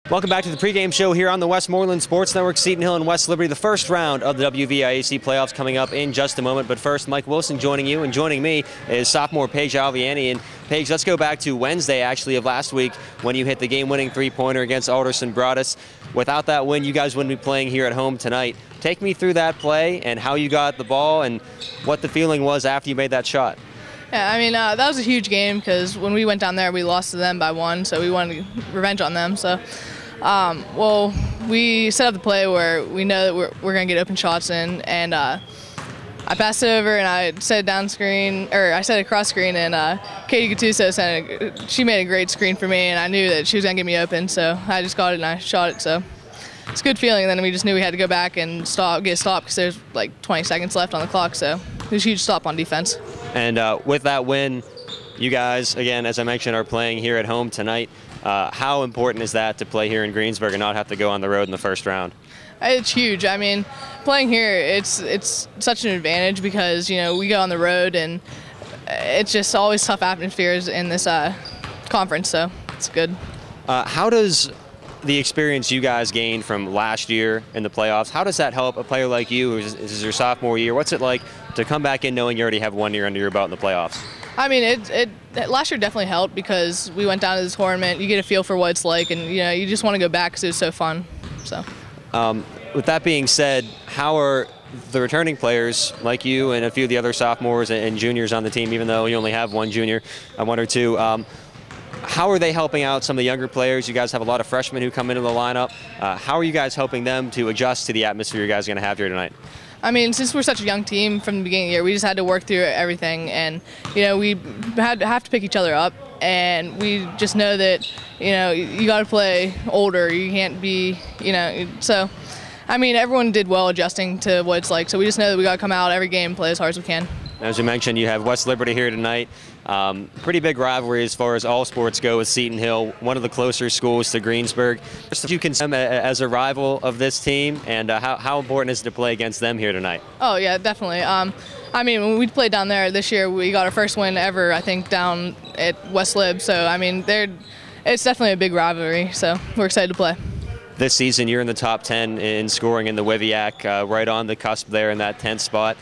Welcome back to the pregame show here on the Westmoreland Sports Network. Seton Hill and West Liberty, the first round of the WVIAC playoffs coming up in just a moment. But first, Mike Wilson joining you, and joining me is sophomore Paige Alviani. And Paige, let's go back to Wednesday, actually, of last week when you hit the game-winning three-pointer against Alderson Broadus. Without that win, you guys wouldn't be playing here at home tonight. Take me through that play and how you got the ball and what the feeling was after you made that shot. Yeah, I mean, that was a huge game because when we went down there, we lost to them by 1, so we wanted revenge on them. So, well, we set up the play where we know that we're going to get open shots in, and I passed it over and I set it down screen, or I set it across screen, and Katie Gattuso she made a great screen for me, and I knew that she was going to get me open, so I just got it and I shot it. So it's a good feeling. And then we just knew we had to go back and get stopped because there's like 20 seconds left on the clock, so it was a huge stop on defense. And with that win, you guys, again, as I mentioned, are playing here at home tonight. How important is that to play here in Greensburg and not have to go on the road in the first round? It's huge. I mean, playing here, it's such an advantage because, you know, we go on the road and it's just always tough atmospheres in this conference, so it's good. How does the experience you guys gained from last year in the playoffs, how does that help a player like you, who is your sophomore year? What's it like to come back in knowing you already have 1 year under your belt in the playoffs? I mean, last year definitely helped because we went down to this tournament. You get a feel for what it's like, and you know, you just want to go back because it was so fun. So, with that being said, how are the returning players like you and a few of the other sophomores and juniors on the team, even though you only have one junior, one or two? How are they helping out some of the younger players? You guys have a lot of freshmen who come into the lineup. How are you guys helping them to adjust to the atmosphere you guys are going to have here tonight? I mean, since we're such a young team from the beginning of the year, we just had to work through everything, and you know, we have to pick each other up, and we just know that, you know, you got to play older. You can't be, you know, so I mean, everyone did well adjusting to what it's like. So we just know that we got to come out every game and play as hard as we can. As you mentioned, you have West Liberty here tonight. Pretty big rivalry as far as all sports go with Seton Hill, one of the closer schools to Greensburg. If you consider them as a rival of this team, and how important is it to play against them here tonight? Oh, yeah, definitely. I mean, when we played down there this year, we got our first win ever, I think, down at West Lib. So, I mean, it's definitely a big rivalry, so we're excited to play. This season, you're in the top 10 in scoring in the WVIAC, right on the cusp there in that 10th spot.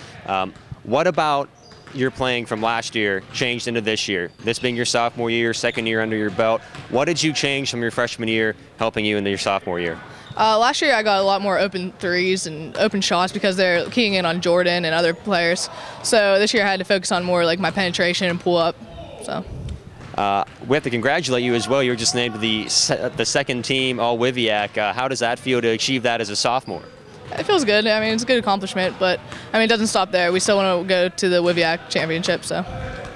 What about your playing from last year changed into this year? This being your sophomore year, second year under your belt, what did you change from your freshman year helping you into your sophomore year? Last year I got a lot more open threes and open shots because they're keying in on Jordan and other players. So this year I had to focus on more like my penetration and pull up. So. We have to congratulate you as well. You were just named the second team all WVIAC. How does that feel to achieve that as a sophomore? It feels good. I mean, it's a good accomplishment, but I mean, it doesn't stop there. We still want to go to the WVIAC championship. So.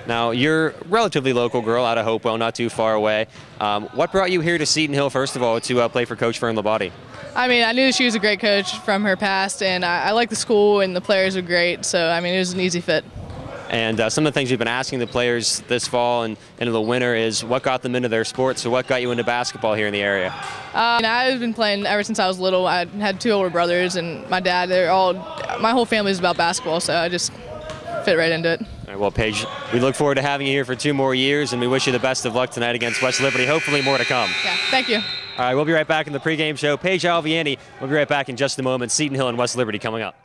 Now, you're a relatively local girl out of Hopewell, not too far away. What brought you here to Seton Hill, first of all, to play for Coach Fern Labate? I mean, I knew she was a great coach from her past, and I like the school, and the players are great. So, I mean, it was an easy fit. And some of the things we've been asking the players this fall and into the winter is what got them into their sports, so what got you into basketball here in the area? I've been playing ever since I was little. I had 2 older brothers, and my dad, my whole family is about basketball, so I just fit right into it. All right, well, Paige, we look forward to having you here for 2 more years, and we wish you the best of luck tonight against West Liberty. Hopefully more to come. Yeah, thank you. All right, we'll be right back in the pregame show. Paige Alviani, we'll be right back in just a moment. Seton Hill and West Liberty coming up.